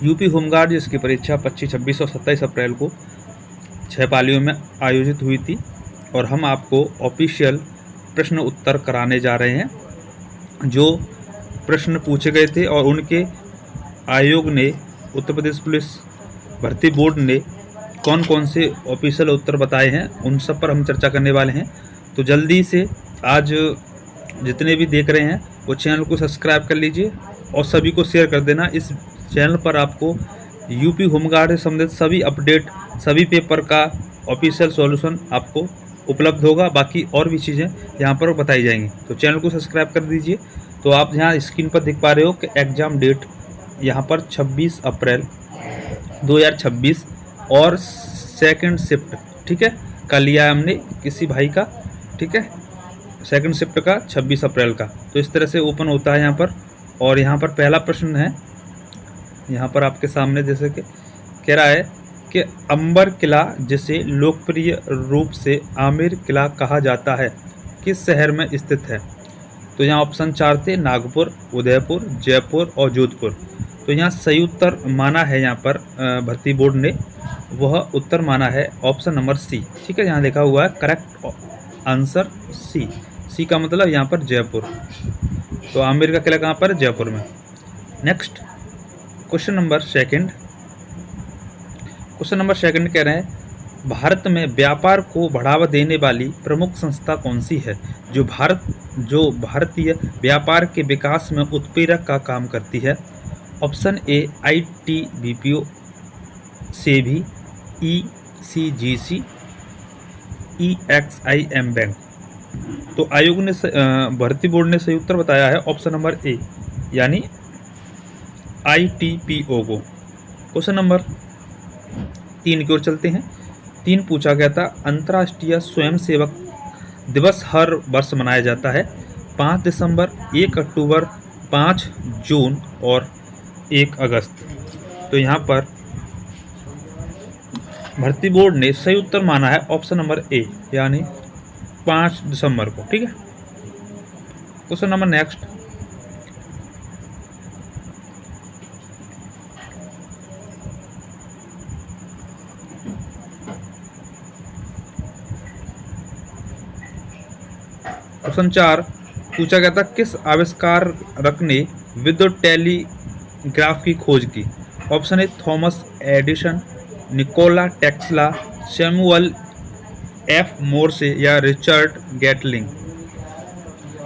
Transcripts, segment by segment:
UP home guard जिसकी परीक्षा 25, 26 और 27 अप्रैल को 6 पालियों में आयोजित हुई थी, और हम आपको ऑफिशियल प्रश्न उत्तर कराने जा रहे हैं। जो प्रश्न पूछे गए थे और उनके आयोग ने, उत्तर प्रदेश पुलिस भर्ती बोर्ड ने कौन कौन से ऑफिशियल उत्तर बताए हैं, उन सब पर हम चर्चा करने वाले हैं। तो जल्दी से आज जितने भी देख रहे हैं वो चैनल को सब्सक्राइब कर लीजिए और सभी को शेयर कर देना। इस चैनल पर आपको यूपी होमगार्ड से संबंधित सभी अपडेट, सभी पेपर का ऑफिशियल सॉल्यूशन आपको उपलब्ध होगा। बाकी और भी चीज़ें यहाँ पर बताई जाएंगी, तो चैनल को सब्सक्राइब कर दीजिए। तो आप यहाँ स्क्रीन पर देख पा रहे हो कि एग्ज़ाम डेट यहाँ पर 26 अप्रैल 2026 और सेकंड शिफ्ट, ठीक है, का लिया है हमने किसी भाई का, ठीक है, सेकंड शिफ्ट का 26 अप्रैल का। तो इस तरह से ओपन होता है यहाँ पर। और यहाँ पर पहला प्रश्न है, यहाँ पर आपके सामने, जैसे कि कह रहा है कि अंबर किला जिसे लोकप्रिय रूप से आमेर किला कहा जाता है किस शहर में स्थित है। तो यहाँ ऑप्शन 4 थे, नागपुर, उदयपुर, जयपुर और जोधपुर। तो यहाँ सही उत्तर माना है यहाँ पर भर्ती बोर्ड ने, वह उत्तर माना है ऑप्शन नंबर सी, ठीक है। यहाँ लिखा हुआ है करेक्ट आंसर सी। सी का मतलब यहाँ पर जयपुर। तो आमेर का किला कहाँ पर है? जयपुर में। Next question number second. Question number second कह रहे हैं भारत में व्यापार को बढ़ावा देने वाली प्रमुख संस्था कौन सी है जो भारतीय व्यापार के विकास में उत्प्रेरक का काम करती है। Option A ITBPO, SEBI, ECGC, EXIM bank. तो आयोग ने भर्ती बोर्ड ने सही उत्तर बताया है ऑप्शन नंबर ए, यानी ITPO को। क्वेश्चन नंबर 3 की ओर चलते हैं। 3 पूछा गया था अंतर्राष्ट्रीय स्वयंसेवक दिवस हर वर्ष मनाया जाता है 5 दिसंबर, 1 अक्टूबर, 5 जून और 1 अगस्त। तो यहाँ पर भर्ती बोर्ड ने सही उत्तर माना है ऑप्शन नंबर ए, यानी 5 दिसंबर को, ठीक है। Question number next. क्वेश्चन 4 पूछा गया था किस आविष्कारक ने विद्युत टेलीग्राफ की खोज की। Option A Thomas Edison, Nikola Tesla, Samuel F मोर्से या रिचर्ड गैटलिंग।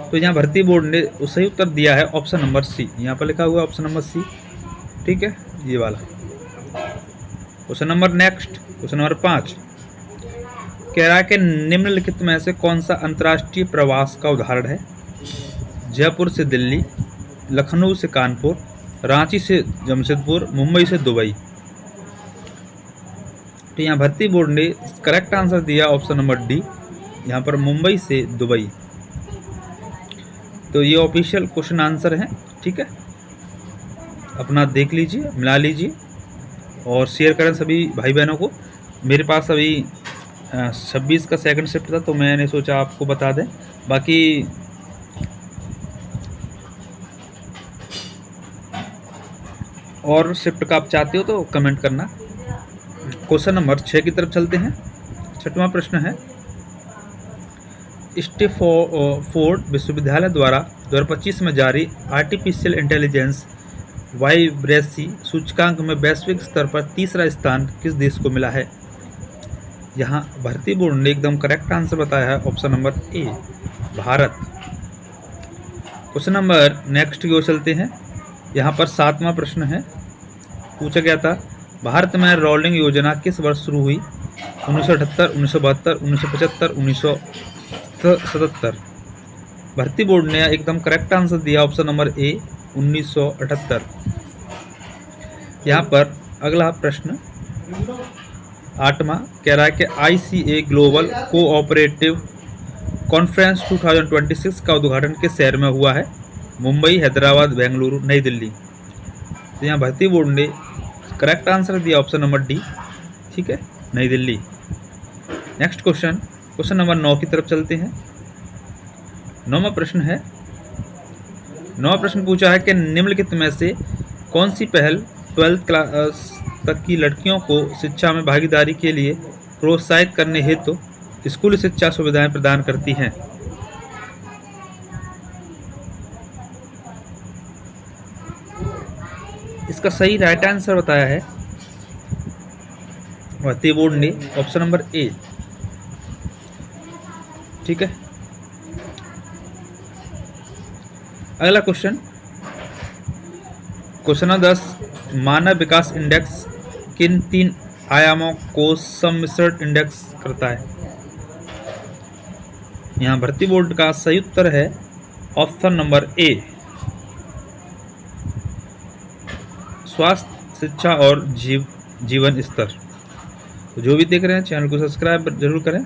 तो यहाँ भर्ती बोर्ड ने सही उत्तर दिया है ऑप्शन नंबर सी। यहाँ पर लिखा हुआ है ऑप्शन नंबर सी, ठीक है, ये वाला। Question number next. Question number 5 कह रहा है कि निम्नलिखित में से कौन सा अंतर्राष्ट्रीय प्रवास का उदाहरण है। जयपुर से दिल्ली, लखनऊ से कानपुर, रांची से जमशेदपुर, मुंबई से दुबई। तो यहाँ भर्ती बोर्ड ने करेक्ट आंसर दिया ऑप्शन नंबर डी, यहाँ पर मुंबई से दुबई। तो ये ऑफिशियल क्वेश्चन आंसर है, ठीक है। अपना देख लीजिए, मिला लीजिए और शेयर करें सभी भाई बहनों को। मेरे पास अभी 26 का सेकंड शिफ्ट था, तो मैंने सोचा आपको बता दें। बाकी और शिफ्ट का आप चाहते हो तो कमेंट करना। क्वेश्चन नंबर 6 की तरफ चलते हैं। 6वां प्रश्न है स्टैनफोर्ड विश्वविद्यालय द्वारा 2025 में जारी आर्टिफिशियल इंटेलिजेंस वाइब्रेसी सूचकांक में वैश्विक स्तर पर तीसरा स्थान किस देश को मिला है। यहाँ भर्ती बोर्ड ने एकदम करेक्ट आंसर बताया है ऑप्शन नंबर ए, भारत। क्वेश्चन नंबर नेक्स्ट की ओर चलते हैं। यहाँ पर 7वां प्रश्न है, पूछा गया था भारत में रोलिंग योजना किस वर्ष शुरू हुई। 1978, 1972, 1975, 1977। भर्ती बोर्ड ने एकदम करेक्ट आंसर दिया ऑप्शन नंबर ए, 1978। यहाँ पर अगला प्रश्न 8वां कह रहा है कि ICA ग्लोबल कोऑपरेटिव कॉन्फ्रेंस 2026 का उद्घाटन किस शहर में हुआ है। मुंबई, हैदराबाद, बेंगलुरु, नई दिल्ली। तो यहाँ भर्ती बोर्ड ने करेक्ट आंसर दिया ऑप्शन नंबर डी, ठीक है, नई दिल्ली। नेक्स्ट क्वेश्चन नंबर 9 की तरफ चलते हैं। 9वां प्रश्न है 9वां प्रश्न पूछा है कि निम्नलिखित में से कौन सी पहल 12th क्लास तक की लड़कियों को शिक्षा में भागीदारी के लिए प्रोत्साहित करने हेतु स्कूल शिक्षा सुविधाएं प्रदान करती हैं? इसका सही राइट आंसर बताया है भारतीय बोर्ड ने ऑप्शन नंबर ए। ठीक है, अगला क्वेश्चन नंबर 10, मानव विकास इंडेक्स किन 3 आयामों को सम्मिश्रण इंडेक्स करता है? यहाँ भर्ती बोर्ड का सही उत्तर है ऑप्शन नंबर ए, स्वास्थ्य, शिक्षा और जीवन स्तर। तो जो भी देख रहे हैं चैनल को सब्सक्राइब जरूर करें,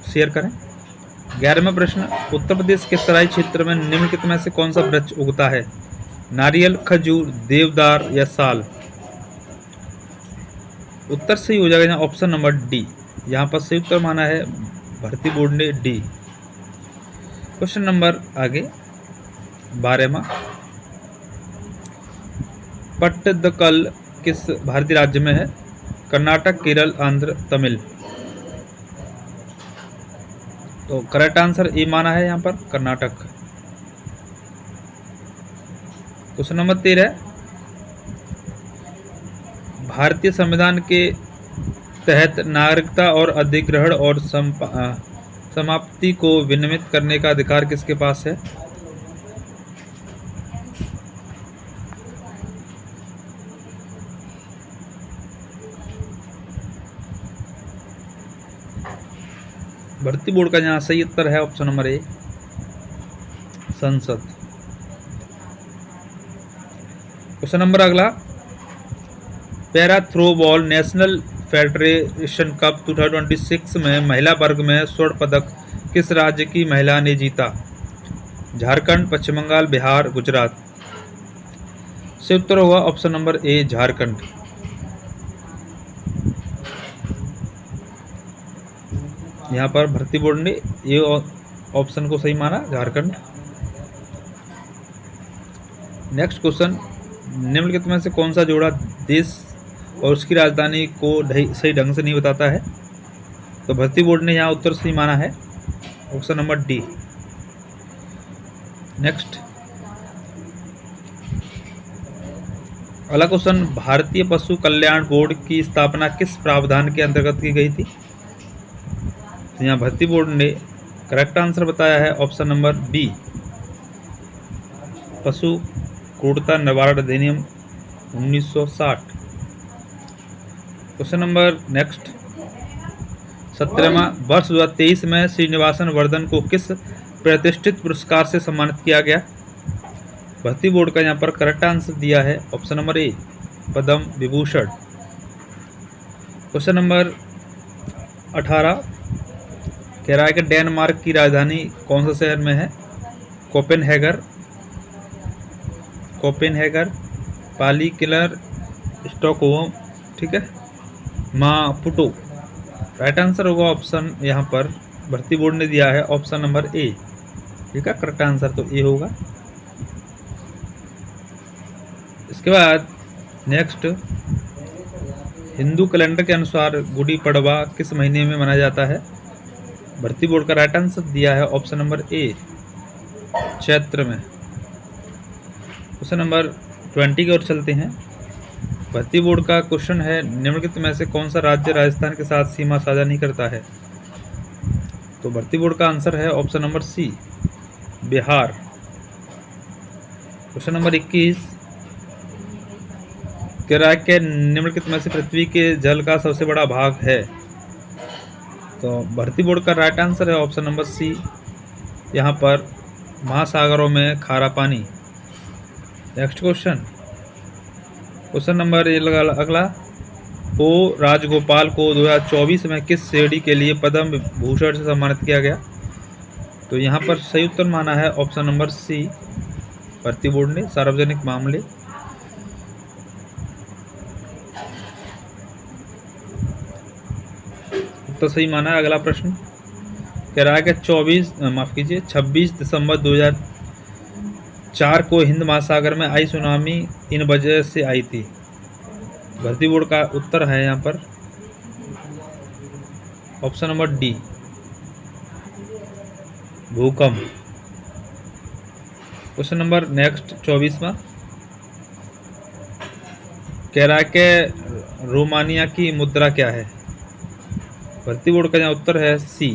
शेयर करें। 11वां प्रश्न, उत्तर प्रदेश के तराई क्षेत्र में निम्नलिखित में से कौन सा वृक्ष उगता है? नारियल, खजूर, देवदार या साल? उत्तर सही हो जाएगा यहाँ ऑप्शन नंबर डी। यहाँ पर सही उत्तर माना है भर्ती बोर्ड ने डी। क्वेश्चन नंबर आगे 12वां, पट्टदकल किस भारतीय राज्य में है? कर्नाटक, केरल, आंध्र, तमिल? तो करेक्ट आंसर ए माना है यहाँ पर कर्नाटक। क्वेश्चन नंबर 13, भारतीय संविधान के तहत नागरिकता और अधिग्रहण और समाप्ति को विनियमित करने का अधिकार किसके पास है? भर्ती बोर्ड का यहाँ सही उत्तर है ऑप्शन नंबर ए, संसद। क्वेश्चन नंबर अगला, para throw ball national federation cup 2026 में महिला वर्ग में स्वर्ण पदक किस राज्य की महिला ने जीता? झारखंड, पश्चिम बंगाल, बिहार, गुजरात? से उत्तर होगा ऑप्शन नंबर ए, झारखंड। यहाँ पर भर्ती बोर्ड ने ये ऑप्शन को सही माना, झारखंड। नेक्स्ट क्वेश्चन, निम्नलिखित में से कौन सा जोड़ा देश और उसकी राजधानी को सही ढंग से नहीं बताता है? तो भर्ती बोर्ड ने यहाँ उत्तर सही माना है ऑप्शन नंबर डी। नेक्स्ट अगला क्वेश्चन, भारतीय पशु कल्याण बोर्ड की स्थापना किस प्रावधान के अंतर्गत की गई थी? तो यहाँ भर्ती बोर्ड ने करेक्ट आंसर बताया है ऑप्शन नंबर बी, पशु क्रूरता निवारण अधिनियम 1960। क्वेश्चन नंबर नेक्स्ट 17वां, वर्ष 2023 में श्रीनिवासन वर्धन को किस प्रतिष्ठित पुरस्कार से सम्मानित किया गया? भर्ती बोर्ड का यहाँ पर करेक्ट आंसर दिया है ऑप्शन नंबर ए, पद्म विभूषण। क्वेश्चन नंबर 18, कह रहा है कि डेनमार्क की राजधानी कौन सा शहर में है? कोपेनहेगर, पाली, किलर, स्टॉकहोम, ठीक है, मापुटो? राइट आंसर होगा ऑप्शन यहाँ पर भर्ती बोर्ड ने दिया है ऑप्शन नंबर ए। ठीक है, करेक्ट आंसर तो ए होगा। इसके बाद नेक्स्ट, हिंदू कैलेंडर के अनुसार गुड़ी पड़वा किस महीने में मनाया जाता है? भर्ती बोर्ड का राइट आंसर दिया है ऑप्शन नंबर ए, चैत्र में। क्वेश्चन नंबर 20 की ओर चलते हैं। भर्ती बोर्ड का क्वेश्चन है, निम्नलिखित में से कौन सा राज्य राजस्थान के साथ सीमा साझा नहीं करता है? तो भर्ती बोर्ड का आंसर है option number C, Bihar. Question number 21, कह रहा है कि निम्नलिखित में से पृथ्वी के जल का सबसे बड़ा भाग है? तो भर्ती बोर्ड का राइट आंसर है ऑप्शन नंबर सी, यहाँ पर महासागरों में खारा पानी। नेक्स्ट क्वेश्चन नंबर अगला, ओ राजगोपाल को 2024 में किस श्रेणी के लिए पद्म विभूषण से सम्मानित किया गया? तो यहाँ पर सही उत्तर माना है ऑप्शन नंबर सी, भर्ती बोर्ड ने सार्वजनिक मामले। तो सही माना है। अगला प्रश्न कह रहा है कि 26 दिसंबर 4 को हिंद महासागर में आई सुनामी इन वजह से आई थी। भर्ती बोर्ड का उत्तर है यहाँ पर ऑप्शन नंबर डी, भूकंप। क्वेश्चन नंबर नेक्स्ट 24वां, कह रहा है कि रोमानिया की मुद्रा क्या है। भर्ती बोर्ड का यहाँ उत्तर है सी,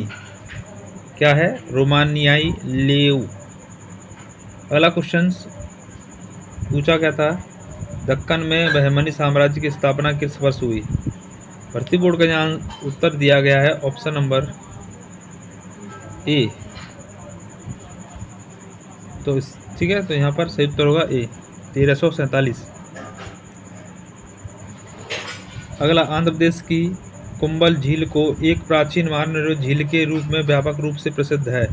क्या है, रोमानियाई लेव। अगला क्वेश्चन पूछा क्या था, दक्कन में बहमनी साम्राज्य की स्थापना किस वर्ष हुई। भर्ती बोर्ड का यहाँ उत्तर दिया गया है ऑप्शन नंबर ए। तो ठीक है, तो यहाँ पर सही उत्तर होगा ए, 1347। अगला, आंध्र प्रदेश की कुंभल झील को एक प्राचीन मानव निर्मित झील के रूप में व्यापक रूप से प्रसिद्ध है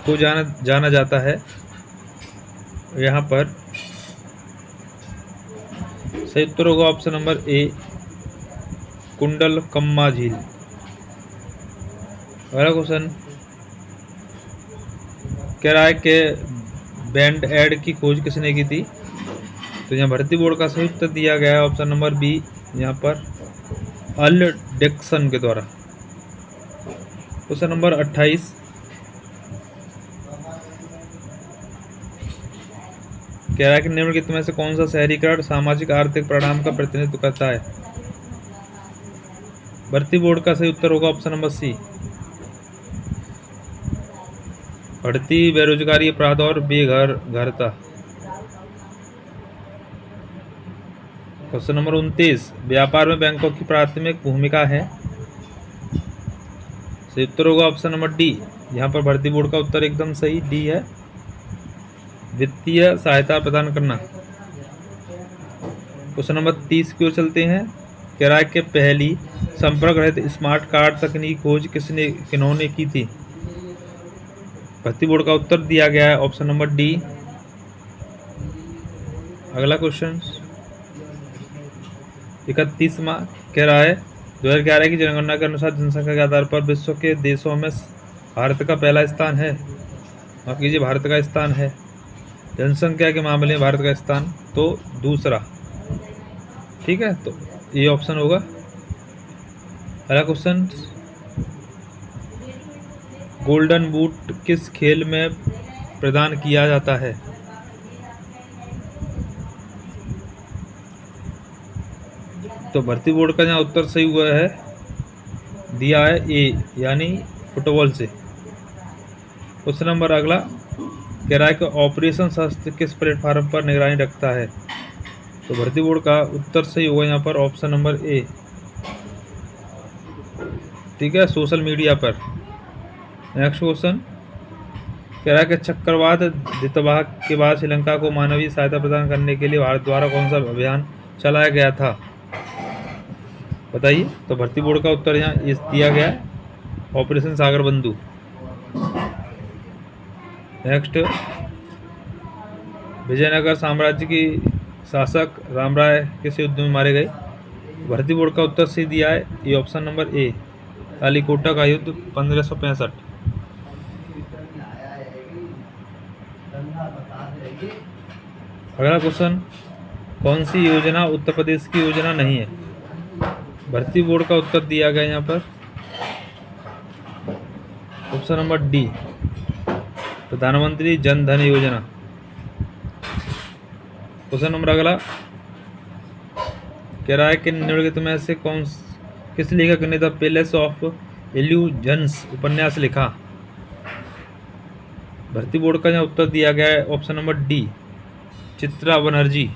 को जाना जाता है। यहाँ पर सही उत्तर होगा ऑप्शन नंबर ए, कुंडलकम्मा झील। अगला क्वेश्चन कह रहा है कि बैंड एड की खोज किसने की थी। तो यहाँ भर्ती बोर्ड का सही उत्तर दिया गया है ऑप्शन नंबर बी, यहाँ पर अल डिक्सन के द्वारा। क्वेश्चन नंबर 28, कह रहा है कि निम्नलिखित में से कौन सा शहरीकरण सामाजिक आर्थिक परिणाम का प्रतिनिधित्व करता है। भर्ती बोर्ड का सही उत्तर होगा ऑप्शन नंबर सी, बढ़ती बेरोजगारी, अपराध और बेघरता। क्वेश्चन नंबर 29, व्यापार में बैंकों की प्राथमिक भूमिका है। सही उत्तर होगा ऑप्शन नंबर डी, यहाँ पर भर्ती बोर्ड का उत्तर एकदम सही डी है, वित्तीय सहायता प्रदान करना। क्वेश्चन नंबर 30 की ओर चलते हैं, कह रहा है कि पहली संपर्क रहित स्मार्ट कार्ड तकनीक खोज किन्होंने की थी। भर्ती बोर्ड का उत्तर दिया गया है ऑप्शन नंबर डी। अगला क्वेश्चन 31वां, कह रहा है 2011 की जनगणना के अनुसार जनसंख्या के आधार पर विश्व के देशों में भारत का पहला स्थान है। माफ कीजिए, भारत का स्थान है जनसंख्या के मामले में भारत का स्थान तो दूसरा। ठीक है, तो ये ऑप्शन होगा। अगला क्वेश्चन, गोल्डन बूट किस खेल में प्रदान किया जाता है। तो भर्ती बोर्ड का यहाँ उत्तर सही हुआ है, दिया है ए, यानी फुटबॉल से। क्वेश्चन नंबर अगला, कह रहा है कि ऑपरेशन शस्त्र किस प्लेटफॉर्म पर निगरानी रखता है। तो भर्ती बोर्ड का उत्तर सही होगा यहाँ पर ऑप्शन नंबर ए, ठीक है, सोशल मीडिया पर। नेक्स्ट क्वेश्चन, कह रहा है कि चक्रवात दितवाह के बाद श्रीलंका को मानवीय सहायता प्रदान करने के लिए भारत द्वारा कौन सा अभियान चलाया गया था, बताइए। तो भर्ती बोर्ड का उत्तर यहाँ इस दिया गया, ऑपरेशन सागर बंधु। नेक्स्ट, विजयनगर साम्राज्य की शासक रामराय किस युद्ध में मारे गए। भर्ती बोर्ड का उत्तर सही दिया है, ये ऑप्शन नंबर ए, तालीकोटा का युद्ध 1565। अगला क्वेश्चन, कौन सी योजना उत्तर प्रदेश की योजना नहीं है। भर्ती बोर्ड का उत्तर दिया गया यहाँ पर ऑप्शन नंबर डी, प्रधानमंत्री जन धन योजना। क्वेश्चन नंबर अगला, कह रहा है कि निम्नलिखित में से किस लेखक ने द पैलेस ऑफ इल्यूजन्स उपन्यास लिखा। भर्ती बोर्ड का यहाँ उत्तर दिया गया है option number D, Chitra Banerjee.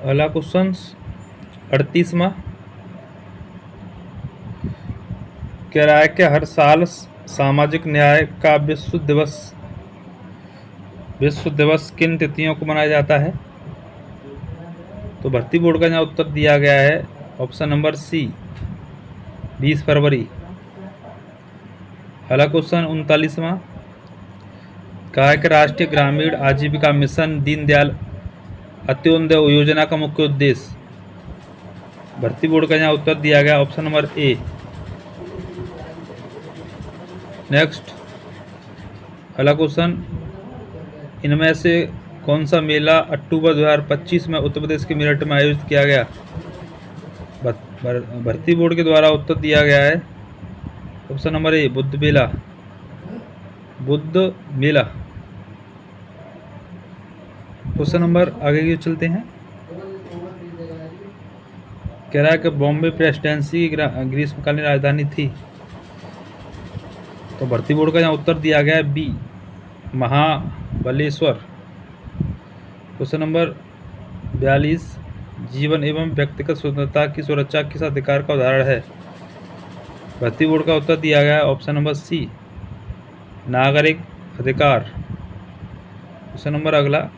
अगला क्वेश्चन 38वां, कह रहा है कि हर साल सामाजिक न्याय का विश्व दिवस किन तिथियों को मनाया जाता है। तो भर्ती बोर्ड का यहाँ उत्तर दिया गया है ऑप्शन नंबर सी, 20 फरवरी। अगला क्वेश्चन 39वां, कहा है कि राष्ट्रीय ग्रामीण आजीविका मिशन दीनदयाल अंत्योदय योजना का मुख्य उद्देश्य। भर्ती बोर्ड का यहाँ उत्तर दिया गया ऑप्शन नंबर ए। नेक्स्ट अगला क्वेश्चन, इनमें से कौन सा मेला अक्टूबर 2025 में उत्तर प्रदेश के मेरठ में आयोजित किया गया? भर्ती बोर्ड के द्वारा उत्तर दिया गया है ऑप्शन नंबर ए, बुद्ध मेला। बुद्ध मेला। क्वेश्चन नंबर आगे की चलते हैं। कह रहा है कि बॉम्बे प्रेसिडेंसी की ग्रीष्मकालीन राजधानी थी। तो भर्ती बोर्ड का यहाँ उत्तर दिया गया है बी, महाबलेश्वर। क्वेश्चन नंबर 42, जीवन एवं व्यक्तिगत स्वतंत्रता की सुरक्षा किस अधिकार का उदाहरण है? भर्ती बोर्ड का उत्तर दिया गया है ऑप्शन नंबर सी, नागरिक अधिकार। क्वेश्चन नंबर अगला,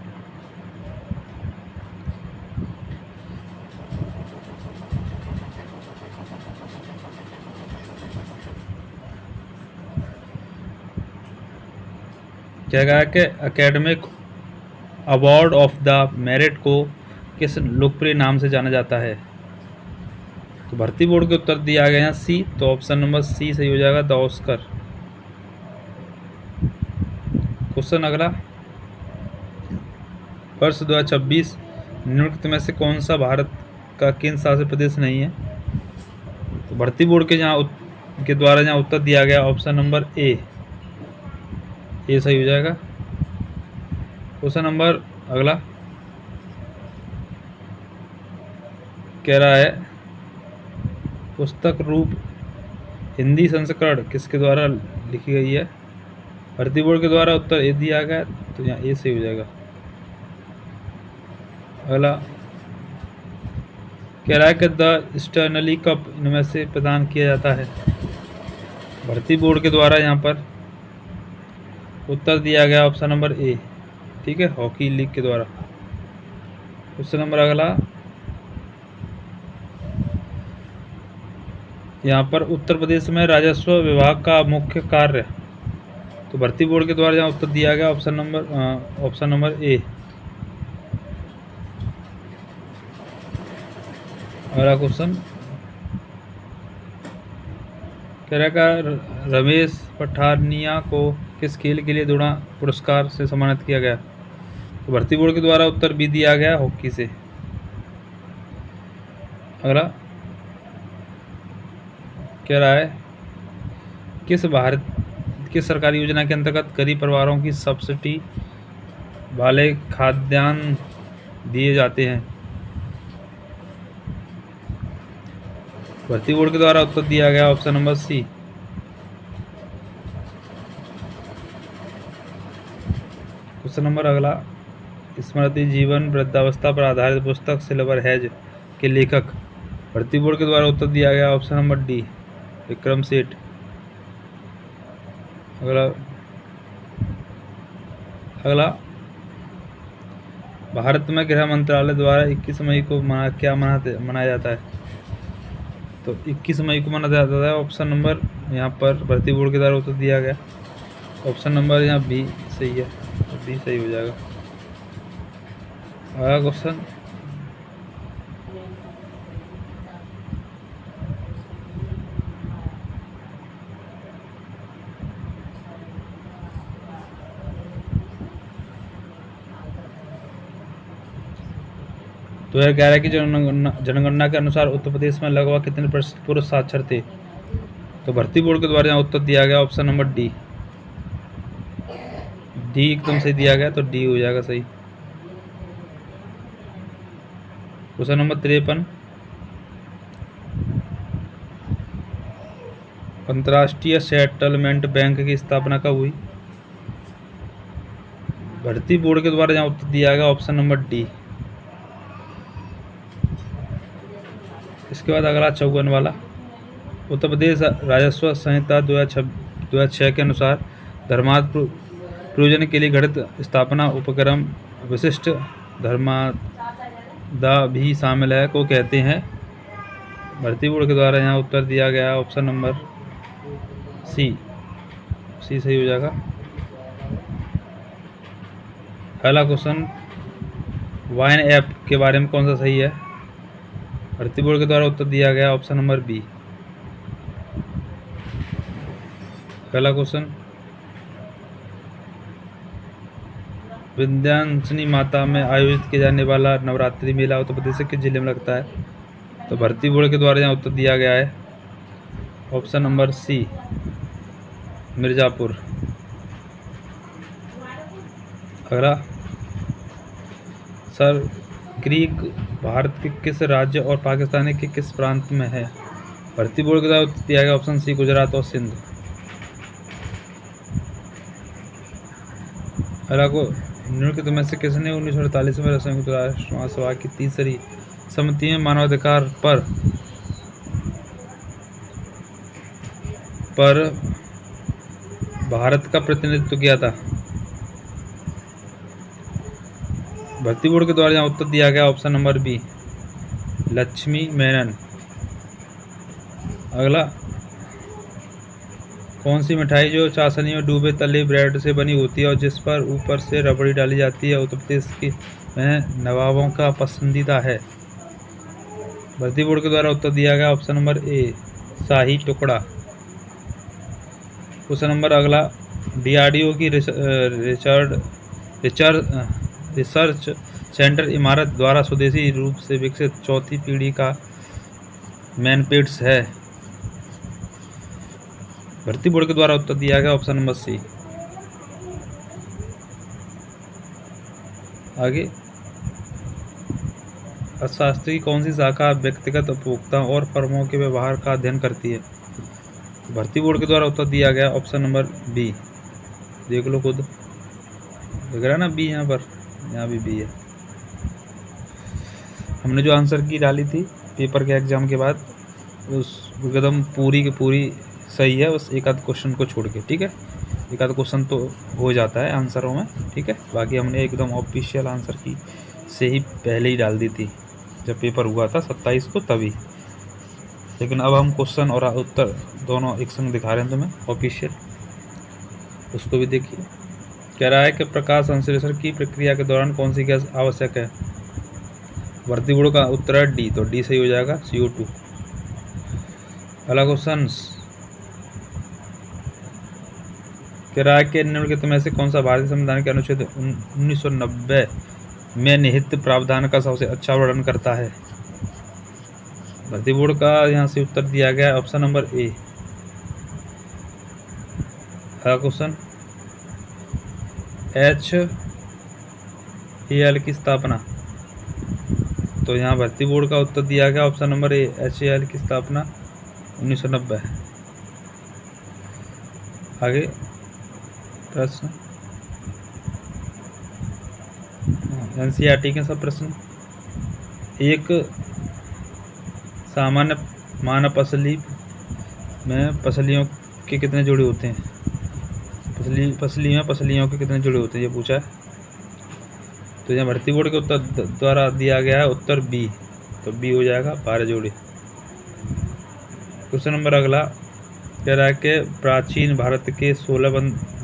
क्या कहा कि academic award of the merit को किस लोकप्रिय नाम से जाना जाता है? तो भर्ती बोर्ड के उत्तर दिया गया है सी, तो ऑप्शन नंबर सी सही हो जाएगा, द ऑस्कर। क्वेश्चन अगला, वर्ष 2026 निम्नलिखित में से कौन सा भारत का केंद्र शासित प्रदेश नहीं है? तो भर्ती बोर्ड के द्वारा जहाँ उत्तर दिया गया ऑप्शन नंबर ए, ये सही हो जाएगा। क्वेश्चन नंबर अगला कह रहा है पुस्तक रूप हिंदी संस्करण किसके द्वारा लिखी गई है? भर्ती बोर्ड के द्वारा उत्तर ए दिया गया, तो यहाँ ए सही हो जाएगा। अगला कह रहा है कि द स्टर्नली कप इनमें से प्रदान किया जाता है। भर्ती बोर्ड के द्वारा यहाँ पर उत्तर दिया गया ऑप्शन नंबर ए, ठीक है, हॉकी लीग के द्वारा। क्वेश्चन नंबर अगला, यहाँ पर उत्तर प्रदेश में राजस्व विभाग का मुख्य कार्य। तो भर्ती बोर्ड के द्वारा यहाँ उत्तर दिया गया ऑप्शन नंबर ए। अगला क्वेश्चन कह रहा का रमेश पठानिया को किस खेल के लिए द्रोण पुरस्कार से सम्मानित किया गया? तो भर्ती बोर्ड के द्वारा उत्तर भी दिया गया हॉकी से। अगला कह रहा है किस सरकारी योजना के अंतर्गत गरीब परिवारों की सब्सिडी वाले खाद्यान्न दिए जाते हैं? भर्ती बोर्ड के द्वारा उत्तर दिया गया option number C. Question number अगला, स्मृति जीवन वृद्धावस्था पर आधारित पुस्तक सिल्वर हैज के लेखक। भर्ती बोर्ड के द्वारा उत्तर दिया गया option number D, Vikram Seth. अगला भारत में गृह मंत्रालय द्वारा 21 मई को मनाया जाता है? तो 21 मई को मनाया जाता है ऑप्शन नंबर यहाँ पर भर्ती बोर्ड के द्वारा उत्तर दिया गया ऑप्शन नंबर यहाँ बी सही है, तो बी सही हो जाएगा। अगला क्वेश्चन, तो यह कह रहा है कि जनगणना के अनुसार उत्तर प्रदेश में लगभग कितने प्रतिशत पुरुष साक्षर थे? तो भर्ती बोर्ड के द्वारा यहाँ उत्तर दिया गया ऑप्शन नंबर डी एकदम सही दिया गया, तो डी हो जाएगा सही। क्वेश्चन नंबर 53, अंतर्राष्ट्रीय सेटलमेंट बैंक की स्थापना कब हुई? भर्ती बोर्ड के द्वारा यहाँ उत्तर दिया गया ऑप्शन नंबर डी। इसके बाद अगला 54 वाला, उत्तर प्रदेश राजस्व संहिता 2006 के अनुसार धर्मार्थ प्रयोजन के लिए गठित स्थापना उपक्रम विशिष्ट धर्मादा भी शामिल है को कहते हैं? भर्ती बोर्ड के द्वारा यहाँ उत्तर दिया गया ऑप्शन नंबर सी सही हो जाएगा। अगला क्वेश्चन वाइन ऐप के बारे में कौन सा सही है? भर्ती बोर्ड के द्वारा उत्तर दिया गया ऑप्शन नंबर बी। पहला क्वेश्चन, विंध्याचली माता में आयोजित किया जाने वाला नवरात्रि मेला उत्तर प्रदेश के किस जिले में लगता है? तो भर्ती बोर्ड के द्वारा यहाँ उत्तर दिया गया है ऑप्शन नंबर सी, मिर्ज़ापुर। अगला, सर क्रीक भारत के किस राज्य और पाकिस्तान के किस प्रांत में है? भर्ती बोर्ड के द्वारा उत्तर दिया गया ऑप्शन सी, गुजरात और सिंध। अगला को, निम्नलिखित में से किसने 1948 में संयुक्त राष्ट्र महासभा की तीसरी समिति में मानवाधिकार पर भारत का प्रतिनिधित्व किया था? भर्ती बोर्ड के द्वारा यहाँ उत्तर दिया गया option number B, Lakshmi Menon. अगला, कौन सी मिठाई जो चाशनी में डूबे तले ब्रेड से बनी होती है और जिस पर ऊपर से रबड़ी डाली जाती है उत्तर प्रदेश की में नवाबों का पसंदीदा है? भर्ती बोर्ड के द्वारा उत्तर दिया गया ऑप्शन नंबर ए, शाही टुकड़ा। क्वेश्चन नंबर अगला, DRDO की रिसर्च सेंटर इमारत द्वारा स्वदेशी रूप से विकसित चौथी पीढ़ी का मैनपेट्स है? भर्ती बोर्ड के द्वारा उत्तर दिया गया ऑप्शन नंबर सी। आगे, अर्थशास्त्र की कौन सी शाखा व्यक्तिगत उपभोक्ताओं और फर्मों के व्यवहार का अध्ययन करती है? भर्ती बोर्ड के द्वारा उत्तर दिया गया ऑप्शन नंबर बी। देख लो खुद, देख रहा है ना बी, यहाँ पर, यहाँ भी बी है। हमने जो आंसर की डाली थी पेपर के एग्जाम के बाद, उस एकदम पूरी की पूरी सही है, बस एक आध क्वेश्चन को छोड़ के। ठीक है, एक आध क्वेश्चन तो हो जाता है आंसरों में। ठीक है, बाकी हमने एकदम ऑफिशियल आंसर की से ही पहले ही डाल दी थी जब पेपर हुआ था 27 को, तभी। लेकिन अब हम क्वेश्चन और उत्तर दोनों एक संग दिखा रहे हैं तुम्हें ऑफिशियल, उसको भी देखिए। कह रहा है कि प्रकाश संश्लेषण की प्रक्रिया के दौरान कौन सी गैस आवश्यक है? भर्ती बोर्ड का उत्तर है डी, तो डी सही हो जाएगा, CO2। अगला क्वेश्चन, कह रहा है कि निम्नलिखित में से कौन सा भारतीय संविधान के अनुच्छेद 1990 में निहित प्रावधान का सबसे अच्छा वर्णन करता है? भर्ती बोर्ड का यहाँ से उत्तर दिया गया ऑप्शन नंबर ए। अगला क्वेश्चन, HAL की स्थापना, तो यहाँ भर्ती बोर्ड का उत्तर दिया गया ऑप्शन नंबर ए, HAL की स्थापना 1990। आगे प्रश्न, NCERT के सब प्रश्न। एक सामान्य मानव पसली में पसलियों के कितने जोड़े होते हैं? पसली में पसलियों के कितने जोड़े होते हैं, ये पूछा है। तो यहाँ भर्ती बोर्ड के उत्तर द्वारा दिया गया है उत्तर बी, तो बी हो जाएगा 12 जोड़े। क्वेश्चन नंबर अगला, कह रहा है कि प्राचीन भारत के 16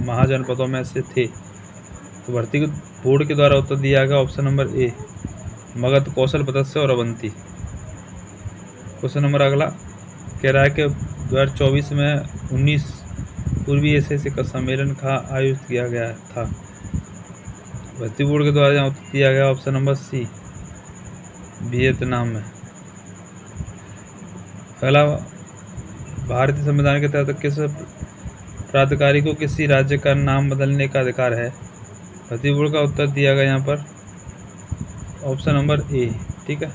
महाजनपदों में से थे? तो भर्ती बोर्ड के द्वारा उत्तर दिया गया ऑप्शन नंबर ए, मगध, कौशल, मत्स्य और अवंती। क्वेश्चन नंबर अगला, कह रहा है कि 2024 में 19 पूर्वी एशिया शिखर सम्मेलन का आयोजित किया गया था? भर्ती बोर्ड के द्वारा यहाँ उत्तर दिया गया ऑप्शन नंबर सी, वियतनाम में। अगला, भारतीय संविधान के तहत किस प्राधिकारी को किसी राज्य का नाम बदलने का अधिकार है? भर्ती बोर्ड का उत्तर दिया गया यहाँ पर ऑप्शन नंबर ए। ठीक है,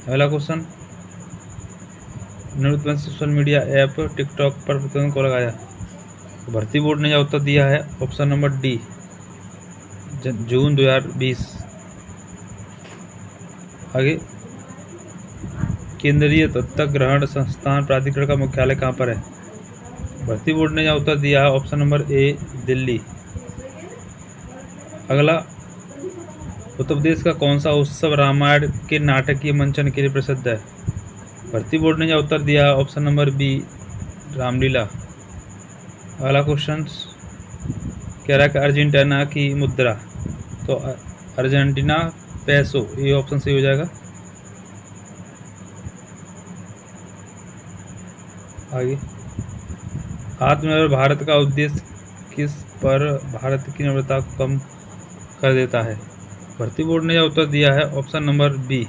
अगला क्वेश्चन, निम्नलिखित में सोशल मीडिया ऐप टिकटॉक पर प्रतिबंध को लगाया? भर्ती बोर्ड ने यह उत्तर दिया है ऑप्शन नंबर डी, जून 2020। आगे, केंद्रीय दत्तक ग्रहण संस्थान प्राधिकरण का मुख्यालय कहाँ पर है? भर्ती बोर्ड ने यह उत्तर दिया है ऑप्शन नंबर ए, दिल्ली। अगला, उत्तर प्रदेश का कौन सा उत्सव रामायण के नाटकीय मंचन के लिए प्रसिद्ध है? भर्ती बोर्ड ने यह उत्तर दिया है ऑप्शन नंबर बी, रामलीला। अगला क्वेश्चन, कह रहा है कि अर्जेंटीना की मुद्रा, तो अर्जेंटीना पेसो, ये ऑप्शन सही हो जाएगा। आगे, आत्मनिर्भर भारत का उद्देश्य किस पर भारत की निर्भरता को कम कर देता है? भर्ती बोर्ड ने यह उत्तर दिया है ऑप्शन नंबर बी।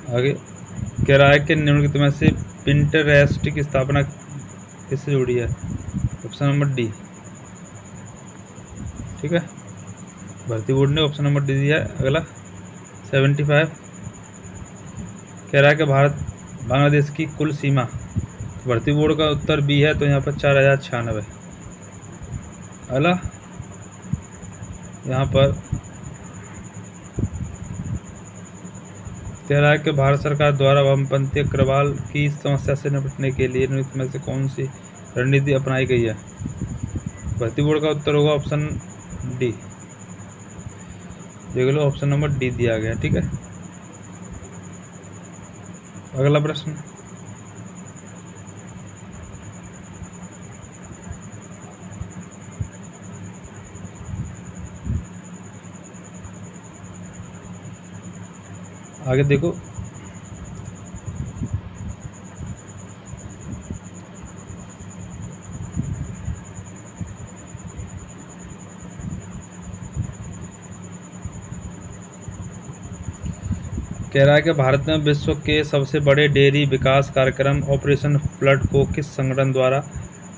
आगे, किराए के निम्नलिखित में से पिंटरेस्ट की स्थापना किससे जुड़ी है? Option number D. ठीक है, भर्ती बोर्ड ने ऑप्शन नंबर डी दिया है। अगला 75, किराए के भारत बांग्लादेश की कुल सीमा, भर्ती बोर्ड का उत्तर बी है, तो यहाँ पर 4096। अगला, यहाँ पर किराए के भारत सरकार द्वारा वामपंथी अग्रवाल की समस्या से निपटने के लिए निम्नलिखित में से कौन सी रणनीति अपनाई गई है? भर्ती बोर्ड का उत्तर होगा ऑप्शन डी। देख लो, ऑप्शन नंबर डी दिया गया। ठीक है, अगला प्रश्न, आगे देखो, कह रहा है कि भारत में विश्व के सबसे बड़े डेयरी विकास कार्यक्रम ऑपरेशन फ्लड को किस संगठन द्वारा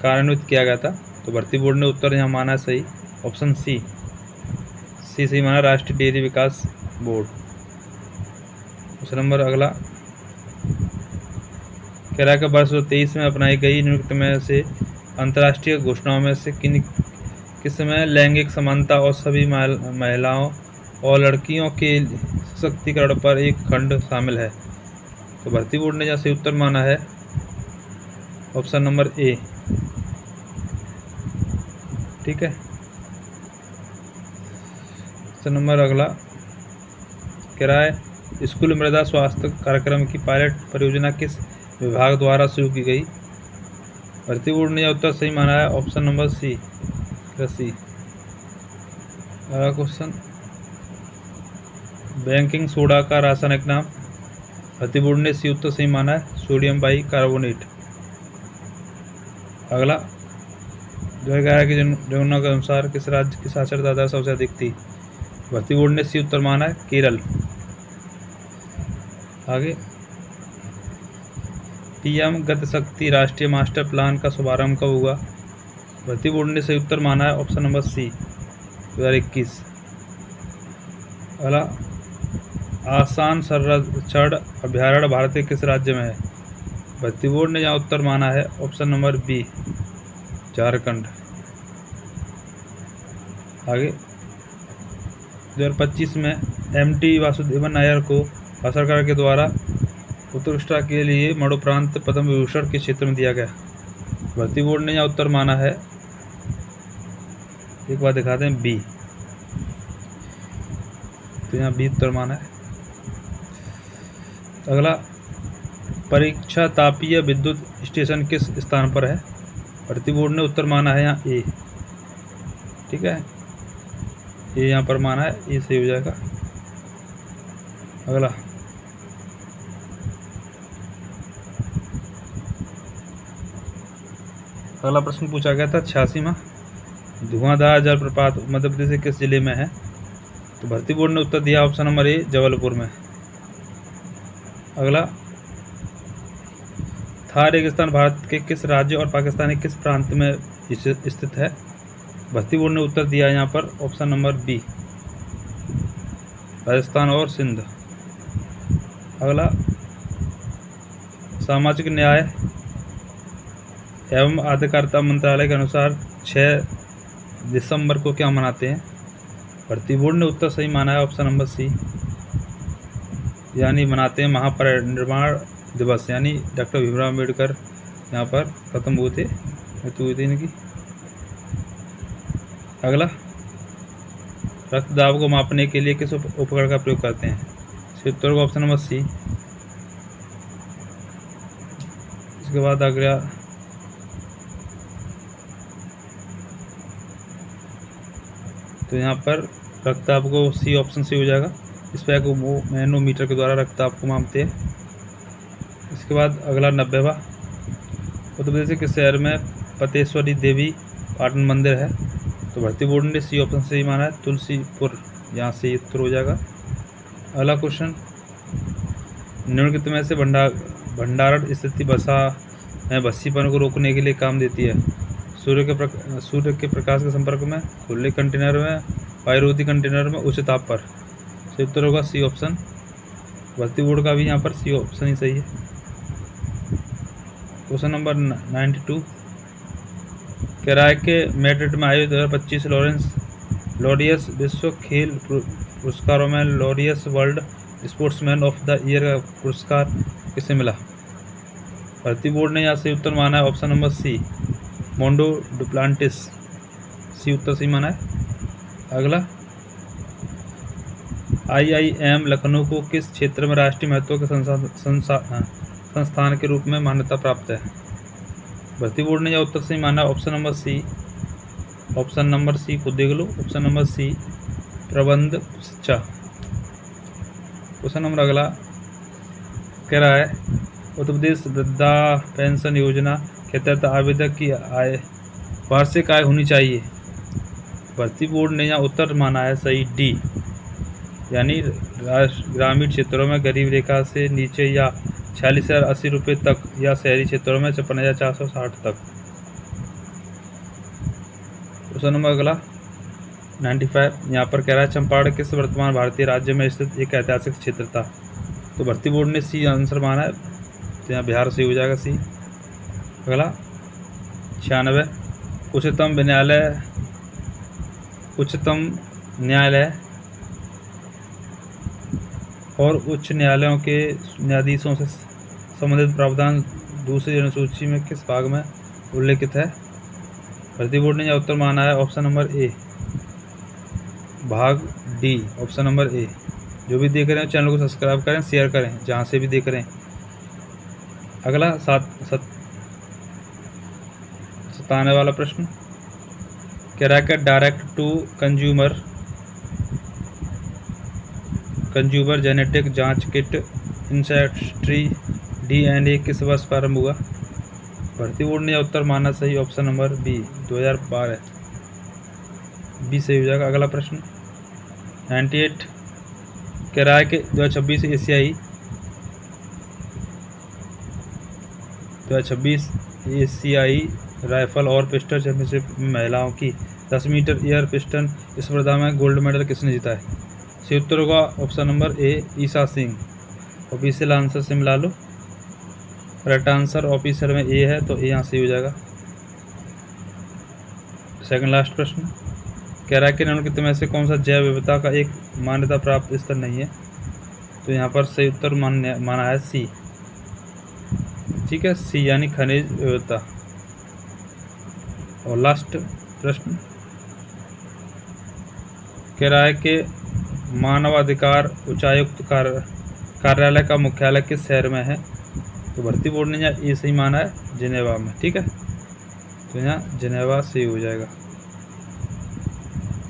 कार्यान्वित किया गया था? तो भर्ती बोर्ड ने उत्तर यहाँ माना सही, ऑप्शन सी सही माना, राष्ट्रीय डेयरी विकास बोर्ड। क्वेश्चन नंबर अगला, कह रहा है कि वर्ष 2023 में अपनाई गई निम्नलिखित में से अंतर्राष्ट्रीय घोषणाओं में से किसमें लैंगिक समानता और सभी महिलाओं और लड़कियों के सशक्तिकरण पर एक खंड शामिल है? तो भर्ती बोर्ड ने यहाँ से उत्तर माना है ऑप्शन नंबर ए। ठीक है, क्वेश्चन नंबर अगला, कह रहा है स्कूल मृदा स्वास्थ्य कार्यक्रम की पायलट परियोजना किस विभाग द्वारा शुरू की गई? भर्ती बोर्ड ने यह उत्तर सही माना है, ऑप्शन नंबर सी, कृषि। अगला क्वेश्चन, बेकिंग सोडा का रासायनिक नाम? भर्ती बोर्ड ने सी उत्तर सही माना है, सोडियम बाइकार्बोनेट। अगला, 2011 की जनगणना के अनुसार किस राज्य की साक्षरता दर सबसे अधिक थी? भर्ती बोर्ड ने सी उत्तर माना है, केरल। आगे, पीएम गति शक्ति राष्ट्रीय मास्टर प्लान का शुभारंभ कब हुआ? भर्ती बोर्ड ने सही उत्तर माना है, ऑप्शन नंबर सी, 2021। अगला, आसान संरक्षण अभ्यारण्य भारत के किस राज्य में है? भर्ती बोर्ड ने यहाँ उत्तर माना है, ऑप्शन नंबर बी, झारखंड। आगे, 2025 में एमटी वासुदेवन नायर को भारत सरकार के द्वारा उत्कृष्टता के लिए मरणोपरांत पद्म विभूषण के क्षेत्र में दिया गया। भर्ती बोर्ड ने यहाँ उत्तर माना है, एक बार दिखाते हैं, बी। तो यहाँ बी उत्तर माना है। अगला, परीक्षा तापीय विद्युत स्टेशन किस स्थान पर है? भर्ती बोर्ड ने उत्तर माना है यहाँ ए। ठीक है, ये यहाँ पर माना है, ए सही हो जाएगा। अगला, अगला प्रश्न पूछा गया था 86वां, धुआंधार जलप्रपात मध्य प्रदेश के किस जिले में है? तो भर्ती बोर्ड ने उत्तर दिया ऑप्शन नंबर ए, जबलपुर में। अगला, थार रेगिस्तान भारत के किस राज्य और पाकिस्तान के किस प्रांत में स्थित है? भर्ती बोर्ड ने उत्तर दिया यहाँ पर ऑप्शन नंबर बी, राजस्थान और सिंध। अगला, सामाजिक न्याय एवं अधिकारिता मंत्रालय के अनुसार 6 दिसंबर को क्या मनाते हैं? भर्ती बोर्ड ने उत्तर सही माना है, ऑप्शन नंबर सी, यानी मनाते हैं महापरिनिर्वाण दिवस, यानी डॉक्टर भीमराव अम्बेडकर यहाँ पर खत्म हुए थे, मृत्यु हुई थी इनकी। अगला, रक्तदाब को मापने के लिए किस उपकरण का प्रयोग करते हैं? इसके उत्तर का ऑप्शन नंबर सी। इसके बाद अगला, तो यहाँ पर रक्तचाप को सी ऑप्शन से हो जाएगा। इस पर वो मैनोमीटर के द्वारा रक्तचाप को मापते हैं। इसके बाद अगला 90वां, उत्तर प्रदेश के शहर में पतेश्वरी देवी पाटन मंदिर है। तो भर्ती बोर्ड ने सी ऑप्शन से ही माना है, तुलसीपुर, यहाँ से उत्तर हो जाएगा। अगला क्वेश्चन, निम्नलिखित में से भंडारण स्थिति वसा में भस्सीपन को रोकने के लिए काम देती है। सूर्य के प्रकाश के संपर्क में, खुले कंटेनर में, वायुरोधी कंटेनर में, उच्च ताप पर। तो उत्तर होगा सी ऑप्शन। भर्ती बोर्ड का भी यहाँ पर सी ऑप्शन ही सही है। क्वेश्चन नंबर 92, केरल के मैड्रिड में आयोजित 2025 लॉरियस विश्व खेल पुरस्कारों में Laureus world sportsman of the year का पुरस्कार किसे मिला? भर्ती बोर्ड ने यहाँ से उत्तर माना है option number C, Mondo Duplantis. C उत्तर सही माना है। अगला, IIM लखनऊ को किस क्षेत्र में राष्ट्रीय महत्व के संस्थान के रूप में मान्यता प्राप्त है? भर्ती बोर्ड ने यह उत्तर सही माना option number C. Option number C को देख लो, ऑप्शन नंबर सी, प्रबंध शिक्षा। क्वेश्चन नंबर अगला कह रहा है, उत्तर प्रदेश वृद्धा पेंशन योजना के तहत आवेदक की वार्षिक आय होनी चाहिए। भर्ती बोर्ड ने यहाँ उत्तर माना है सही डी, यानी ग्रामीण क्षेत्रों में गरीब रेखा से नीचे या 46,080 रुपये तक, या शहरी क्षेत्रों में 56,460 तक। क्वेश्चन नंबर अगला 95, यहाँ पर कह रहा है, चंपारण किस वर्तमान भारतीय राज्य में स्थित एक ऐतिहासिक क्षेत्र था? तो भर्ती बोर्ड ने सी आंसर माना है, तो यहाँ बिहार से हो जाएगा सी। अगला 96, उच्चतम न्यायालय और उच्च न्यायालयों के न्यायाधीशों से संबंधित प्रावधान दूसरी अनुसूची में किस भाग में उल्लेखित है? भर्ती बोर्ड ने यह उत्तर माना है ऑप्शन नंबर ए, भाग डी, ऑप्शन नंबर ए। जो भी देख रहे हैं चैनल को सब्सक्राइब करें, शेयर करें जहाँ से भी देख रहे हैं। अगला 97 वाला प्रश्न कह रहा है कि डायरेक्ट टू कंज्यूमर जेनेटिक जांच किट इंसेस्ट्री DNA किस वर्ष प्रारंभ हुआ? भर्ती बोर्ड ने उत्तर माना सही ऑप्शन नंबर बी, 2012। बी सही हो जाएगा। अगला प्रश्न 98 कह रहा है कि 2026 एशियाई राइफल और पिस्टल चैंपियनशिप में महिलाओं की 10 मीटर एयर पिस्टल स्पर्धा में गोल्ड मेडल किसने जीता है? सही उत्तर होगा option number A, Isha Singh. Official answer से मिला लो, करेक्ट आंसर ऑफिसर में ए है, तो ए यहाँ से हो जाएगा। सेकंड लास्ट प्रश्न कह रहा है कि निम्नलिखित में से कौन सा जैव विविधता का एक मान्यता प्राप्त स्तर नहीं है? तो यहाँ पर सही उत्तर माना है सी। ठीक है, सी यानी खनिज विविधता। और लास्ट प्रश्न कह रहा है कि मानवाधिकार उच्चायुक्त कार्यालय का मुख्यालय किस शहर में है? तो भर्ती बोर्ड ने यहाँ ये सही माना है, जिनेवा में। ठीक है, तो यहाँ जिनेवा से हो जाएगा।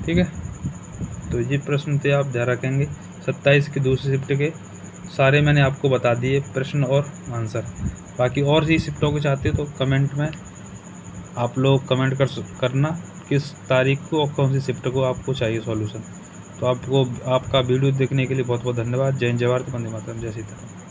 ठीक है, तो ये प्रश्न थे, आप ध्यान रखेंगे। 27 की दूसरी शिफ्ट के सारे मैंने आपको बता दिए प्रश्न और आंसर। बाकी और भी शिफ्टों को चाहते हो तो कमेंट में आप लोग कमेंट करना किस तारीख को और कौन सी शिफ्ट को आपको चाहिए सॉल्यूशन। तो आपका वीडियो देखने के लिए बहुत बहुत धन्यवाद। जय हिंद, जय भारत, वंदे मातरम, जय सीताराम।